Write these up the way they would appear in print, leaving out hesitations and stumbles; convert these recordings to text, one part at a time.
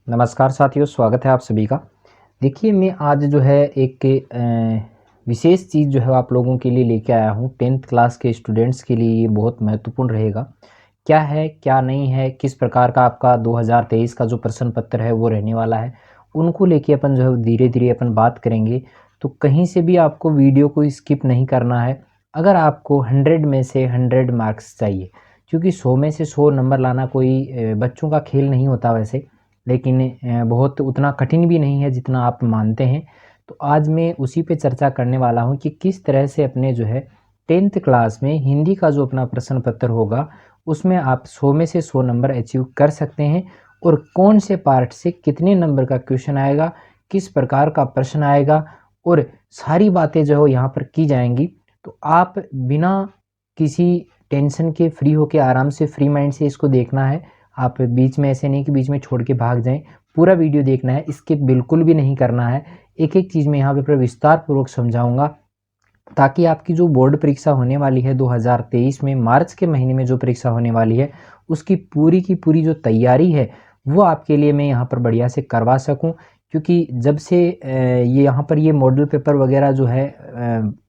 नमस्कार साथियों, स्वागत है आप सभी का। देखिए, मैं आज जो है एक विशेष चीज़ जो है आप लोगों के लिए लेके आया हूँ। 10th क्लास के स्टूडेंट्स के लिए ये बहुत महत्वपूर्ण रहेगा। क्या है, क्या नहीं है, किस प्रकार का आपका 2023 का जो प्रश्न पत्र है वो रहने वाला है, उनको लेके अपन जो है धीरे-धीरे अपन बात करेंगे। तो कहीं से भी आपको वीडियो को स्किप नहीं करना है। अगर आपको 100 में से 100 मार्क्स चाहिए, क्योंकि 100 में से 100 नंबर लाना कोई बच्चों का खेल नहीं होता वैसे। लेकिन बहुत उतना कठिन भी नहीं है जितना आप मानते हैं। तो आज मैं उसी पे चर्चा करने वाला हूँ कि किस तरह से अपने जो है 10th क्लास में हिंदी का जो अपना प्रश्न पत्र होगा, उसमें आप 100 में से 100 नंबर अचीव कर सकते हैं। और कौन से पार्ट से कितने नंबर का क्वेश्चन आएगा, किस प्रकार का प्रश्न आएगा, और सारी बातें जो है यहाँ पर की जाएंगी। तो आप बिना किसी टेंशन के फ्री होके आराम से फ्री माइंड से इसको देखना है। आप बीच में ऐसे नहीं कि बीच में छोड़ के भाग जाएं, पूरा वीडियो देखना है, स्किप बिल्कुल भी नहीं करना है। एक एक चीज़ मैं यहाँ पे पूरा विस्तार पूर्वक समझाऊंगा, ताकि आपकी जो बोर्ड परीक्षा होने वाली है 2023 में, मार्च के महीने में जो परीक्षा होने वाली है, उसकी पूरी की पूरी जो तैयारी है वो आपके लिए मैं यहाँ पर बढ़िया से करवा सकूँ। क्योंकि जब से ये यहाँ पर ये मॉडल पेपर वगैरह जो है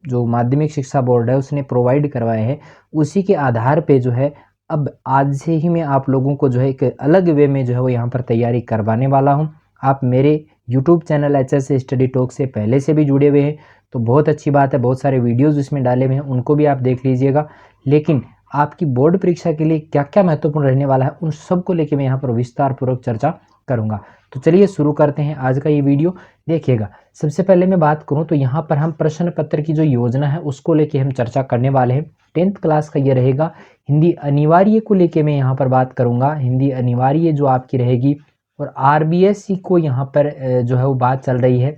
जो माध्यमिक शिक्षा बोर्ड है उसने प्रोवाइड करवाए हैं, उसी के आधार पे जो है अब आज से ही मैं आप लोगों को जो है एक अलग वे में जो है वो यहाँ पर तैयारी करवाने वाला हूँ। आप मेरे YouTube channel HS study talk से पहले से भी जुड़े हुए हैं, तो बहुत अच्छी बात है। बहुत सारे वीडियोज़ इसमें डाले हुए हैं, उनको भी आप देख लीजिएगा। लेकिन आपकी बोर्ड परीक्षा के लिए क्या क्या महत्वपूर्ण रहने वाला है, उन सबको लेके मैं यहाँ पर विस्तार पूर्वक चर्चा करूँगा। तो चलिए शुरू करते हैं आज का ये वीडियो। देखिएगा, सबसे पहले मैं बात करूँ तो यहाँ पर हम प्रश्न पत्र की जो योजना है उसको लेके हम चर्चा करने वाले हैं। 10th क्लास का ये रहेगा। हिंदी अनिवार्य को लेके मैं यहाँ पर बात करूँगा। हिंदी अनिवार्य जो आपकी रहेगी, और आरबीएससी को यहाँ पर जो है वो बात चल रही है,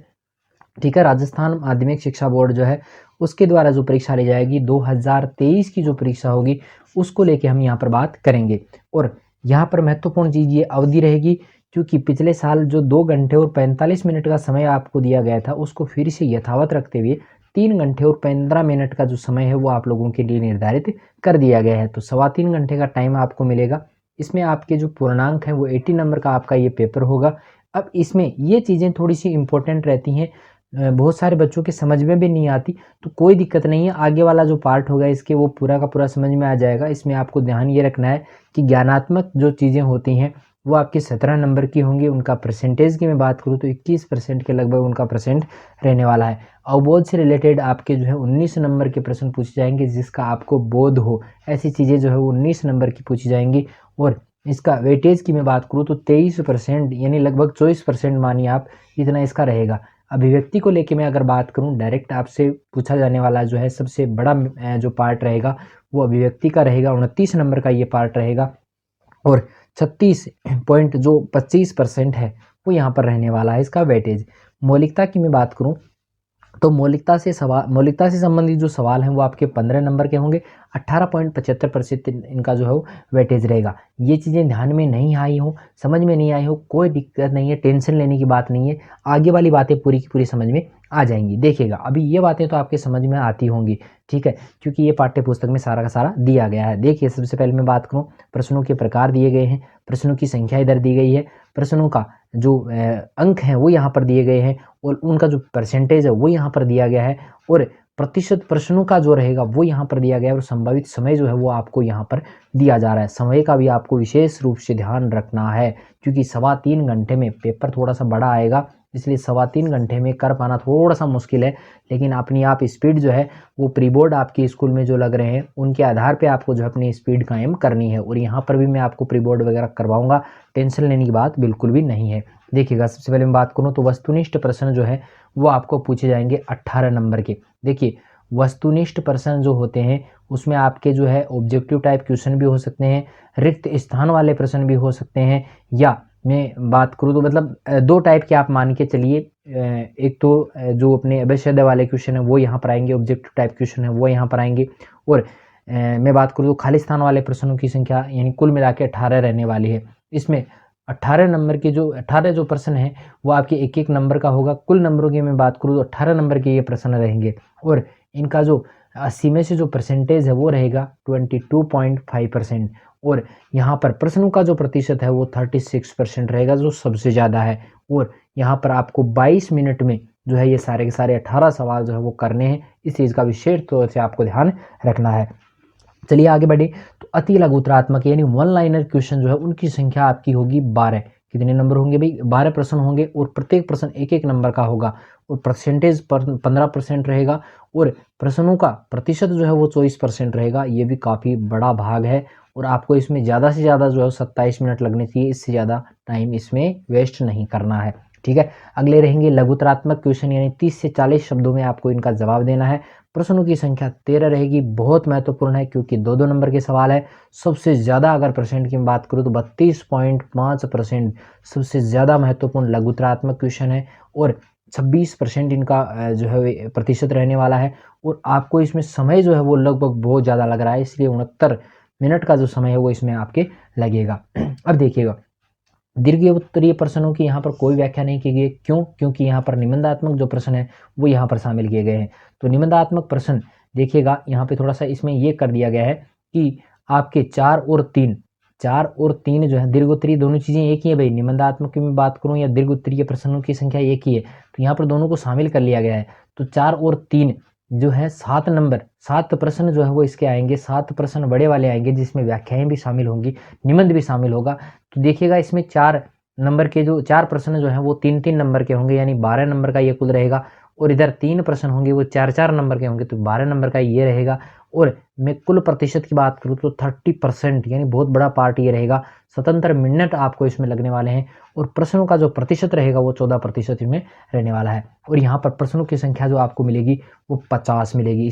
ठीक है। राजस्थान माध्यमिक शिक्षा बोर्ड जो है उसके द्वारा जो परीक्षा ली जाएगी 2023 की जो परीक्षा होगी, उसको लेके हम यहाँ पर बात करेंगे। और यहाँ पर महत्वपूर्ण चीज़ ये अवधि रहेगी, क्योंकि पिछले साल जो 2 घंटे और 45 मिनट का समय आपको दिया गया था, उसको फिर से यथावत रखते हुए 3 घंटे और 15 मिनट का जो समय है वो आप लोगों के लिए निर्धारित कर दिया गया है। तो 3.25 घंटे का टाइम आपको मिलेगा। इसमें आपके जो पूर्णांक हैं वो 80 नंबर का आपका ये पेपर होगा। अब इसमें ये चीज़ें थोड़ी सी इंपॉर्टेंट रहती हैं, बहुत सारे बच्चों के समझ में भी नहीं आती, तो कोई दिक्कत नहीं है। आगे वाला जो पार्ट होगा इसके वो पूरा का पूरा समझ में आ जाएगा। इसमें आपको ध्यान ये रखना है कि ज्ञानात्मक जो चीज़ें होती हैं वो आपके 17 नंबर की होंगी। उनका परसेंटेज की मैं बात करूँ तो 21% के लगभग उनका परसेंट रहने वाला है। अवबोध से रिलेटेड आपके जो है 19 नंबर के प्रश्न पूछे जाएंगे, जिसका आपको बोध हो, ऐसी चीज़ें जो है वो 19 नंबर की पूछी जाएंगी। और इसका वेटेज की मैं बात करूँ तो 23%, यानी लगभग 24% मानिए आप, इतना इसका रहेगा। अभिव्यक्ति को लेके मैं अगर बात करूं, डायरेक्ट आपसे पूछा जाने वाला जो है सबसे बड़ा जो पार्ट रहेगा वो अभिव्यक्ति का रहेगा। 29 नंबर का ये पार्ट रहेगा। और 36 पॉइंट जो 25% है वो यहाँ पर रहने वाला है इसका वेटेज। मौलिकता की मैं बात करूँ तो मौलिकता से संबंधित जो सवाल हैं वो आपके 15 नंबर के होंगे। 18.75% इनका जो है वो वेटेज रहेगा। ये चीज़ें ध्यान में नहीं आई हो, समझ में नहीं आई हो, कोई दिक्कत नहीं है, टेंशन लेने की बात नहीं है। आगे वाली बातें पूरी की पूरी समझ में आ जाएंगी। देखिएगा, अभी ये बातें तो आपके समझ में आती होंगी, ठीक है, क्योंकि ये पाठ्य पुस्तक में सारा का सारा दिया गया है। देखिए, सबसे पहले मैं बात करूँ, प्रश्नों के प्रकार दिए गए हैं, प्रश्नों की संख्या इधर दी गई है, प्रश्नों का जो अंक हैं वो यहाँ पर दिए गए हैं, और उनका जो परसेंटेज है वो यहाँ पर दिया गया है, और प्रतिशत प्रश्नों का जो रहेगा वो यहाँ पर दिया गया है, और संभावित समय जो है वो आपको यहाँ पर दिया जा रहा है। समय का भी आपको विशेष रूप से ध्यान रखना है, क्योंकि 3.25 घंटे में पेपर थोड़ा सा बड़ा आएगा, इसलिए 3.25 घंटे में कर पाना थोड़ा सा मुश्किल है। लेकिन अपनी आप स्पीड जो है वो प्री बोर्ड आपके स्कूल में जो लग रहे हैं उनके आधार पे आपको जो है अपनी स्पीड कायम करनी है। और यहाँ पर भी मैं आपको प्री बोर्ड वगैरह करवाऊंगा, टेंशन लेने की बात बिल्कुल भी नहीं है। देखिएगा, सबसे पहले मैं बात करूँ तो वस्तुनिष्ठ प्रश्न जो है वो आपको पूछे जाएंगे 18 नंबर के। देखिए, वस्तुनिष्ठ प्रश्न जो होते हैं उसमें आपके जो है ऑब्जेक्टिव टाइप क्वेश्चन भी हो सकते हैं, रिक्त स्थान वाले प्रश्न भी हो सकते हैं, या मैं बात करूँ तो मतलब 2 टाइप के आप मान के चलिए। एक तो जो अपने अवच्छेद वाले क्वेश्चन है वो यहाँ पर आएंगे, ऑब्जेक्टिव टाइप क्वेश्चन है वो यहाँ पर आएंगे। और मैं बात करूँ तो खाली स्थान वाले प्रश्नों की संख्या यानी कुल मिला के 18 रहने वाली है। इसमें 18 नंबर के जो 18 जो प्रश्न हैं वो आपके एक एक नंबर का होगा। कुल नंबरों की मैं बात करूँ तो 18 नंबर के ये प्रश्न रहेंगे, और इनका जो 80 में से जो परसेंटेज है वो रहेगा 22.5%। और यहाँ पर प्रश्नों का जो प्रतिशत है वो 36% रहेगा, जो सबसे ज़्यादा है। और यहाँ पर आपको 22 मिनट में जो है ये सारे के सारे 18 सवाल जो है वो करने हैं। इस चीज़ का विशेष तौर से आपको ध्यान रखना है। चलिए आगे बढ़े। तो अति लघु उत्तरात्मक यानी वन लाइनर क्वेश्चन जो है उनकी संख्या आपकी होगी 12। कितने नंबर होंगे भाई? 12 प्रश्न होंगे और प्रत्येक प्रश्न एक एक नंबर का होगा और परसेंटेज पर 15% रहेगा और प्रश्नों का प्रतिशत जो है वो 24% रहेगा। ये भी काफ़ी बड़ा भाग है और आपको इसमें ज़्यादा से ज़्यादा जो है 27 मिनट लगने चाहिए, इससे ज़्यादा टाइम इसमें वेस्ट नहीं करना है। ठीक है, अगले रहेंगे लघुतरात्मक क्वेश्चन यानी 30 से 40 शब्दों में आपको इनका जवाब देना है। प्रश्नों की संख्या 13 रहेगी, बहुत महत्वपूर्ण है क्योंकि 2-2 नंबर के सवाल है। सबसे ज़्यादा अगर परसेंट की बात करूँ तो 32.5% सबसे ज़्यादा महत्वपूर्ण लघुतरात्मक क्वेश्चन है और 26% इनका जो है प्रतिशत रहने वाला है। और आपको इसमें समय जो है वो लगभग बहुत ज़्यादा लग रहा है, इसलिए 69 मिनट का जो समय है वो इसमें आपके लगेगा। अब देखिएगा, दीर्घ उत्तरीय प्रश्नों की यहाँ पर कोई व्याख्या नहीं की गई। क्यों? क्योंकि यहाँ पर निबंधात्मक जो प्रश्न है वो यहाँ पर शामिल किए गए हैं। तो निबंधात्मक प्रश्न देखिएगा, यहाँ पे थोड़ा सा इसमें ये कर दिया गया है कि आपके 4 और 3 जो है दीर्घ उत्तरीय दोनों चीज़ें एक ही है भाई। निबंधात्मक की मैं बात करूँ या दीर्घ उत्तरीय प्रश्नों की संख्या एक ही है, तो यहाँ पर दोनों को शामिल कर लिया गया है। तो 4 और 3 जो है 7 नंबर, 7 प्रश्न जो है वो इसके आएंगे। 7 प्रश्न बड़े वाले आएंगे जिसमें व्याख्याएं भी शामिल होंगी, निबंध भी शामिल होगा। तो देखिएगा इसमें 4 नंबर के जो 4 प्रश्न जो हैं वो 3-3 नंबर के होंगे, यानी 12 नंबर का ये कुल रहेगा। और इधर 3 प्रश्न होंगे वो 4-4 नंबर के होंगे, तो 12 नंबर का ये रहेगा। और मैं कुल प्रतिशत की बात करूँ तो 30% यानी बहुत बड़ा पार्ट ये रहेगा। 77 मिनट आपको इसमें लगने वाले हैं और प्रश्नों का जो प्रतिशत रहेगा वो 14% इसमें रहने वाला है। और यहाँ पर प्रश्नों की संख्या जो आपको मिलेगी वो 50 मिलेगी।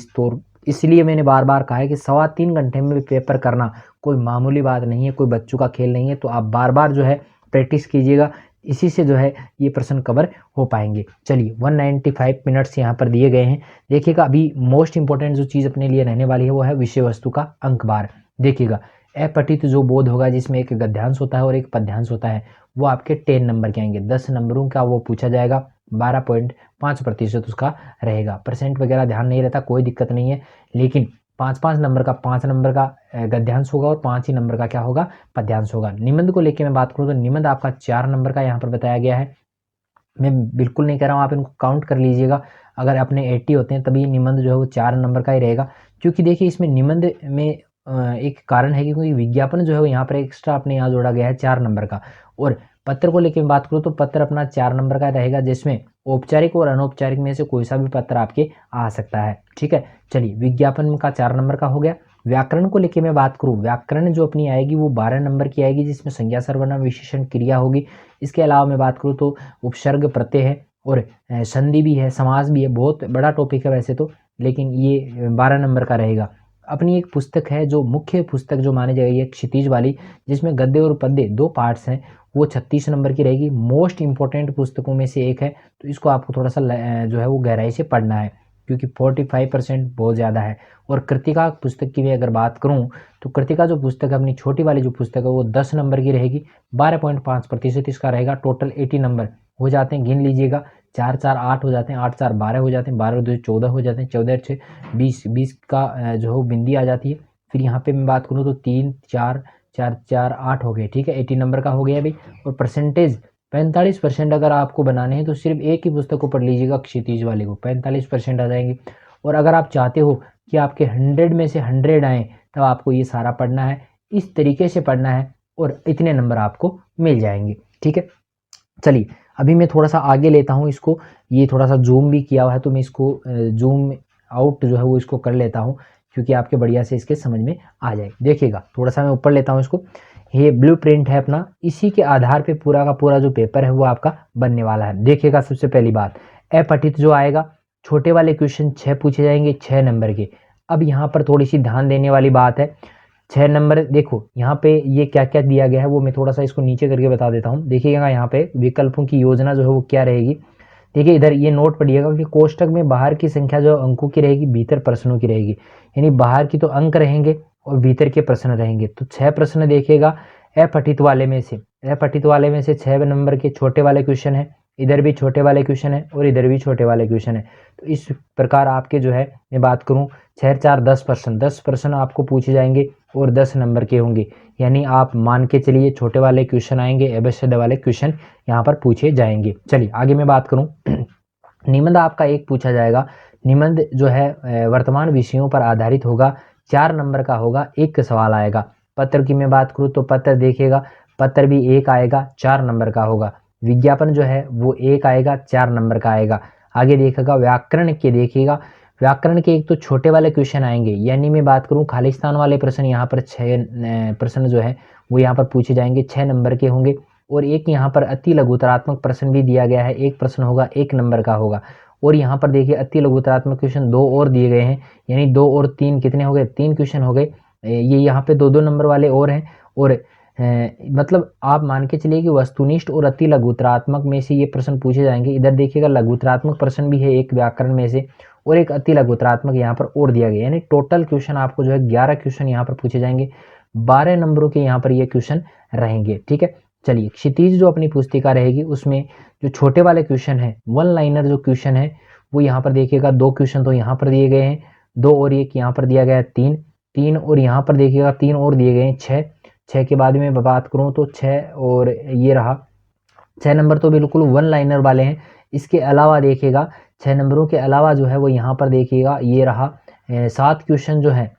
इसलिए मैंने बार बार कहा है कि 3.25 घंटे में पेपर करना कोई मामूली बात नहीं है, कोई बच्चों का खेल नहीं है। तो आप बार बार जो है प्रैक्टिस कीजिएगा, इसी से जो है ये प्रश्न कवर हो पाएंगे। चलिए 195 मिनट्स यहाँ पर दिए गए हैं। देखिएगा अभी मोस्ट इंपॉर्टेंट जो चीज़ अपने लिए रहने वाली है वो है विषय वस्तु का अंक बार। देखिएगा अपठित जो बोध होगा जिसमें एक गद्यांश होता है और एक पद्यांश होता है, वो आपके 10 नंबर के आएंगे। 10 नंबरों का वो पूछा जाएगा, 12.5% उसका रहेगा। परसेंट वगैरह ध्यान नहीं रहता, कोई दिक्कत नहीं है। लेकिन 5-5 नंबर का 5 नंबर का गद्यांश होगा और 5 ही नंबर का क्या होगा? पद्यांश होगा। निबंध को लेके मैं बात करूँ तो निबंध आपका 4 नंबर का यहाँ पर बताया गया है। मैं बिल्कुल नहीं कह रहा हूँ आप इनको काउंट कर लीजिएगा, अगर अपने 80 होते हैं तभी निबंध जो है वो 4 नंबर का ही रहेगा। क्योंकि देखिए इसमें निबंध में एक कारण है कि कोई विज्ञापन जो है वो यहाँ पर एक्स्ट्रा अपने यहाँ जोड़ा गया है 4 नंबर का। और पत्र को लेकर बात करूँ तो पत्र अपना 4 नंबर का रहेगा, जिसमें औपचारिक और अनौपचारिक में से कोई सा भी पत्र आपके आ सकता है। ठीक है, चलिए विज्ञापन का 4 नंबर का हो गया। व्याकरण को लेकर मैं बात करूँ, व्याकरण जो अपनी आएगी वो 12 नंबर की आएगी, जिसमें संज्ञा सर्वनाम विशेषण क्रिया होगी। इसके अलावा मैं बात करूँ तो उपसर्ग प्रत्यय है और संधि भी है, समास भी है। बहुत बड़ा टॉपिक है वैसे तो, लेकिन ये 12 नंबर का रहेगा। अपनी एक पुस्तक है जो मुख्य पुस्तक जो मानी जाएगी क्षितिज वाली, जिसमें गद्य और पद्य 2 पार्ट्स हैं, वो 36 नंबर की रहेगी। मोस्ट इंपॉर्टेंट पुस्तकों में से एक है, तो इसको आपको थोड़ा सा जो है वो गहराई से पढ़ना है क्योंकि 45% बहुत ज़्यादा है। और कृतिका पुस्तक की भी अगर बात करूं तो कृतिका जो पुस्तक है अपनी छोटी वाली जो पुस्तक है वो 10 नंबर की रहेगी। 12.5% इसका रहेगा। टोटल 80 नंबर हो जाते हैं, गिन लीजिएगा। 4-4 8 हो जाते हैं, 8-4 12 हो जाते हैं, 12-2 14 हो जाते हैं, 14-6 20, 20 का जो है वो बिंदी आ जाती है। फिर यहाँ पे मैं बात करूँ तो 3-4 4-4 8 हो गए। ठीक है, 80 नंबर का हो गया भाई। और परसेंटेज 45% अगर आपको बनाने हैं तो सिर्फ एक ही पुस्तक को पढ़ लीजिएगा, क्षितिज वाले को, 45% आ जाएंगे। और अगर आप चाहते हो कि आपके 100 में से 100 आए तब आपको ये सारा पढ़ना है, इस तरीके से पढ़ना है और इतने नंबर आपको मिल जाएंगे। ठीक है, चलिए अभी मैं थोड़ा सा आगे लेता हूँ इसको। ये थोड़ा सा जूम भी किया हुआ है तो मैं इसको जूम आउट जो है वो इसको कर लेता हूँ क्योंकि आपके बढ़िया से इसके समझ में आ जाए। देखिएगा थोड़ा सा मैं ऊपर लेता हूँ इसको। ये ब्लूप्रिंट है अपना, इसी के आधार पे पूरा का पूरा जो पेपर है वो आपका बनने वाला है। देखिएगा सबसे पहली बात, अपठित जो आएगा, छोटे वाले क्वेश्चन 6 पूछे जाएंगे 6 नंबर के। अब यहाँ पर थोड़ी सी ध्यान देने वाली बात है, 6 नंबर देखो यहाँ पे ये क्या क्या दिया गया है वो मैं थोड़ा सा इसको नीचे करके बता देता हूँ। देखिएगा यहाँ पे विकल्पों की योजना जो है वो क्या रहेगी। देखिए इधर ये नोट पढ़िएगा कि कोष्टक में बाहर की संख्या जो अंकों की रहेगी भीतर प्रश्नों की रहेगी, यानी बाहर की तो अंक रहेंगे और भीतर के प्रश्न रहेंगे। तो 6 प्रश्न देखिएगा अपठित वाले में से, अपठित वाले में से 6 नंबर के छोटे वाले क्वेश्चन है, इधर भी छोटे वाले क्वेश्चन है और इधर भी छोटे वाले क्वेश्चन है। तो इस प्रकार आपके जो है मैं बात करूं 6 4 10 प्रश्न आपको पूछे जाएंगे और 10 नंबर के होंगे। यानी आप मान के चलिए छोटे वाले क्वेश्चन आएंगे, एबीसीडी वाले क्वेश्चन यहाँ पर पूछे जाएंगे। चलिए आगे मैं बात करूँ निबंध आपका एक पूछा जाएगा। निबंध जो है वर्तमान विषयों पर आधारित होगा, 4 नंबर का होगा, एक सवाल आएगा। पत्र की मैं बात करूँ तो पत्र देखिएगा, पत्र भी एक आएगा, 4 नंबर का होगा। विज्ञापन जो है वो एक आएगा, 4 नंबर का आएगा। आगे देखिएगा व्याकरण के, देखिएगा व्याकरण के एक तो छोटे वाले क्वेश्चन आएंगे, यानी मैं बात करूँ खालिस्तान वाले प्रश्न यहाँ पर 6 प्रश्न जो है वो यहाँ पर पूछे जाएंगे, 6 नंबर के होंगे। और एक यहाँ पर अति लघुतरात्मक प्रश्न भी दिया गया है, एक प्रश्न होगा, 1 नंबर का होगा। और यहाँ पर देखिए अति लघुतरात्मक क्वेश्चन 2 और दिए गए हैं, यानी 2 और 3 कितने हो गए, 3 क्वेश्चन हो गए। ये यहाँ पे 2 2 नंबर वाले और हैं। और मतलब आप मान के चलिए कि वस्तुनिष्ठ और अति लघुतरात्मक में से ये प्रश्न पूछे जाएंगे। इधर देखिएगा लघुतरात्मक प्रश्न भी है एक व्याकरण में से, और एक अति लघुतरात्मक यहाँ पर और दिया गया, यानी टोटल क्वेश्चन आपको जो है 11 क्वेश्चन यहाँ पर पूछे जाएंगे, 12 नंबरों के यहाँ पर ये क्वेश्चन रहेंगे। ठीक है, चलिए क्षितिज जो अपनी पुस्तिका रहेगी उसमें जो छोटे वाले क्वेश्चन है, 1 लाइनर जो क्वेश्चन है वो यहाँ पर देखिएगा 2 क्वेश्चन तो यहाँ पर दिए गए हैं, 2 और एक यहाँ पर दिया गया है 3 और यहाँ पर देखिएगा 3 और दिए गए हैं 6 के बाद में बात करूँ तो 6 और ये रहा 6 नंबर तो बिल्कुल 1 लाइनर वाले हैं। इसके अलावा देखिएगा 6 नंबरों के अलावा जो है वो यहाँ पर देखिएगा ये रहा 7 क्वेश्चन जो है,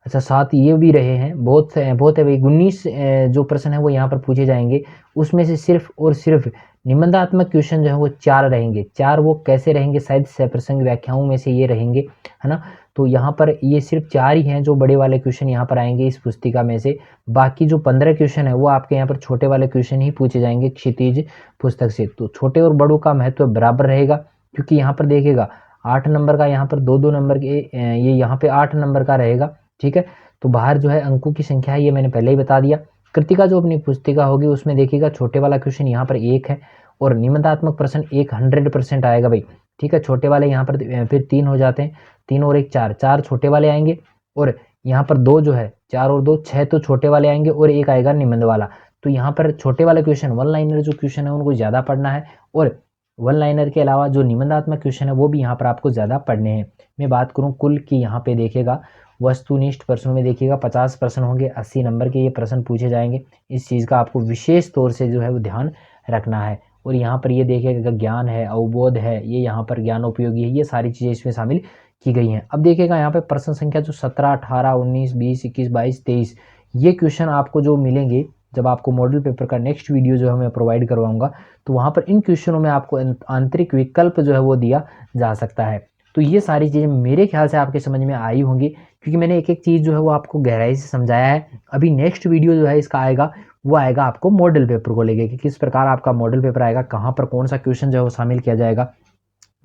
अच्छा 7 ये भी रहे हैं, बहुत है भाई। 19 जो प्रश्न है वो यहाँ पर पूछे जाएंगे, उसमें से सिर्फ और सिर्फ निबंधात्मक क्वेश्चन जो है वो 4 रहेंगे। 4 वो कैसे रहेंगे, शायद सप्रसंग व्याख्याओं में से ये रहेंगे, है ना। तो यहाँ पर ये सिर्फ 4 ही हैं जो बड़े वाले क्वेश्चन यहाँ पर आएंगे इस पुस्तिका में से। बाकी जो 15 क्वेश्चन है वो आपके यहाँ पर छोटे वाले क्वेश्चन ही पूछे जाएंगे क्षितिज पुस्तक से। तो छोटे और बड़ों का महत्व बराबर रहेगा, क्योंकि यहाँ पर देखिएगा 8 नंबर का यहाँ पर 2 नंबर के, ये यहाँ पे 8 नंबर का रहेगा। ठीक है, तो बाहर जो है अंकों की संख्या है ये मैंने पहले ही बता दिया। कृतिका जो अपनी पुस्तिका होगी उसमें देखिएगा छोटे वाला क्वेश्चन यहाँ पर 1 है, और निबंधात्मक प्रश्न 100% आएगा भाई। ठीक है, छोटे वाले यहाँ पर फिर 3 हो जाते हैं, 3 और 1 4 छोटे वाले आएंगे, और यहाँ पर 2 जो है 4 और 2 6 तो छोटे वाले आएंगे, और एक आएगा निबंध वाला। तो यहाँ पर छोटे वाले क्वेश्चन 1 लाइनर जो क्वेश्चन है उनको ज़्यादा पढ़ना है, और 1 लाइनर के अलावा जो निबंधात्मक क्वेश्चन है वो भी यहाँ पर आपको ज़्यादा पढ़ने हैं। मैं बात करूँ कुल की, यहाँ पे देखिएगा वस्तुनिष्ठ प्रश्नों में देखिएगा 50 प्रश्न होंगे, 80 नंबर के ये प्रश्न पूछे जाएंगे। इस चीज़ का आपको विशेष तौर से जो है वो ध्यान रखना है। और यहाँ पर ये देखिएगा ज्ञान है, अवबोध है, ये यहाँ पर ज्ञान उपयोगी है, ये सारी चीज़ें इसमें शामिल की गई हैं। अब देखिएगा यहाँ पे प्रश्न संख्या जो 17 18 19 20 21 22 23 ये क्वेश्चन आपको जो मिलेंगे जब आपको मॉडल पेपर का नेक्स्ट वीडियो जो है मैं प्रोवाइड करवाऊंगा, तो वहाँ पर इन क्वेश्चनों में आपको आंतरिक विकल्प जो है वो दिया जा सकता है। तो ये सारी चीज़ें मेरे ख्याल से आपके समझ में आई होंगी, क्योंकि मैंने एक एक चीज़ जो है वो आपको गहराई से समझाया है। अभी नेक्स्ट वीडियो जो है इसका आएगा वो आएगा आपको मॉडल पेपर को लेके, कि किस प्रकार आपका मॉडल पेपर आएगा, कहाँ पर कौन सा क्वेश्चन जो है वो शामिल किया जाएगा,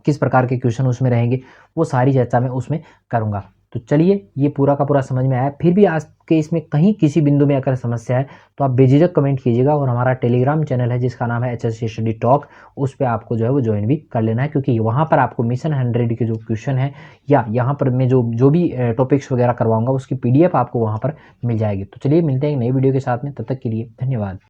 किस प्रकार के क्वेश्चन उसमें रहेंगे, वो सारी चर्चा मैं उसमें करूँगा। तो चलिए ये पूरा का पूरा समझ में आया। फिर भी आज के इसमें कहीं किसी बिंदु में अगर समस्या है तो आप बेझिझक कमेंट कीजिएगा, और हमारा टेलीग्राम चैनल है जिसका नाम है HSC स्टडी टॉक, उस पर आपको जो है वो ज्वाइन भी कर लेना है, क्योंकि वहाँ पर आपको मिशन 100 के जो क्वेश्चन है या यहाँ पर मैं जो भी टॉपिक्स वगैरह करवाऊंगा उसकी PDF आपको वहाँ पर मिल जाएगी। तो चलिए मिलते हैं एक नई वीडियो के साथ में, तब तक के लिए धन्यवाद।